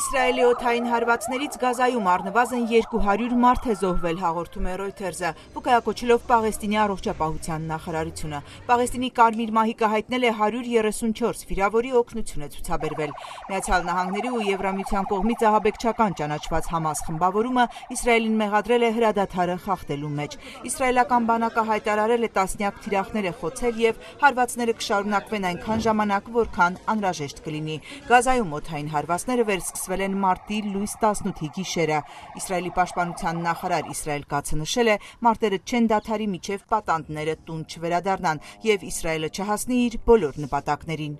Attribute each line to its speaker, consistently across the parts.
Speaker 1: Իսրայելի օդային հարվածներից Գազայում առնվազն 200 մարդ է զոհվել, հաղորդում է Reuters-ը, վկայակոչելով Պաղեստինի առողջապահության նախարարությունը։ Պաղեստինի Կարմիր մահիկը հայտնել է 134 վիրավորի օգնություն է ցուցաբերվել։ Միացյալ Նահանգների ու Եվրամիության կողմից ահաբեկչական ճանաչված Համաս խմբավորումը Իսրայելին մեղադրել է հրադադարը խախտելու մեջ։ Իսրայելական բանակը հայտարարել է տասնյակ թիրախներ է խոցել եւ հարվածները կշարունակվեն այնքան ժամանակ, որքան անհրաժեշտ կլինի։ Գազայում օդային հարվածները վերսկսվել են մարտի լույս 18-ի գիշերը։ Իսրայելի պաշտպանության նախարար Իսրայել Կացը նշել է, մարտերը չեն դադարի մինչև պատանդները տուն չվերադառնան եւ Իսրայելը չհասնի իր բոլոր նպատակներին։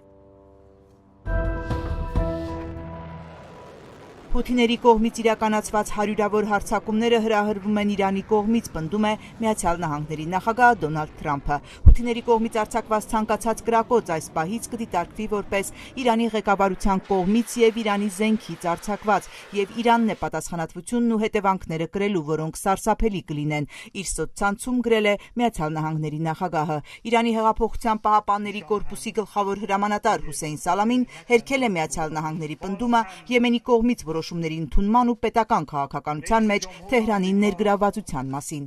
Speaker 1: Հութիների կողմից իրականացված հարյուրավոր հարձակումները հրահրվում են Իրանի կողմից, պնդում է Միացյալ Նահանգների նախագահ Դոնալդ Թրամփը։ Հութիների կողմից արձակված ցանկացած կրակոց այս պահից կդիտարկվի որպես Իրանի ղեկավարության կողմից եւ Իրանի զենքից արձակված, եւ Իրանն է պատասխանատվությունն ու հետևանքները կրելու, որոնք սարսափելի կլինեն, իր սոցցանցում գրել է Միացյալ Նահանգների նախագահը։ Իրանի հեղափոխության պահապանների կորպուսի գլխավոր հրամանատար Հուսեյն Սալամին հերքել է Միացյալ Նահանգների պնդումը Եմենի կողմից որոշումների ընդունման ու պետական քաղաքականության մեջ Թեհրանի ներգրավվածության մասին։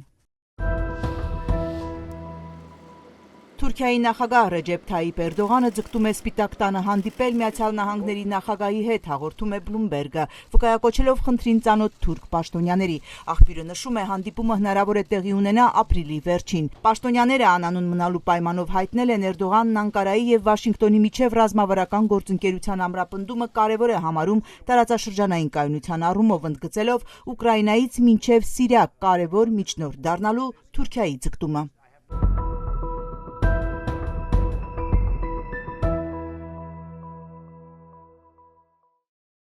Speaker 1: Թուրքիայի նախագահ Ռեջեփ Թայիփ Էրդողանը ձգտում է Սպիտակ տանը հանդիպել Միացյալ Նահանգների նախագահի հետ, հաղորդում է Bloomberg-ը, վկայակոչելով խնդրին ծանոթ թուրք պաշտոնյաների։ Աղբյուրը նշում է, հանդիպումը հնարավոր է տեղի ունենա ապրիլի վերջին։ Պաշտոնյաները անանուն մնալու պայմանով հայտնել են Էրդողանն Անկարայի եւ Վաշինգտոնի միջև ռազմավարական գործընկերության ամրապնդումը կարևոր է համարում տարածաշրջանային կայունության առումով, ընդգծելով Ուկրաինայից մինչև Սիրիա կարևոր միջնորդ դառնալու Թուրքիայի ձգտումը։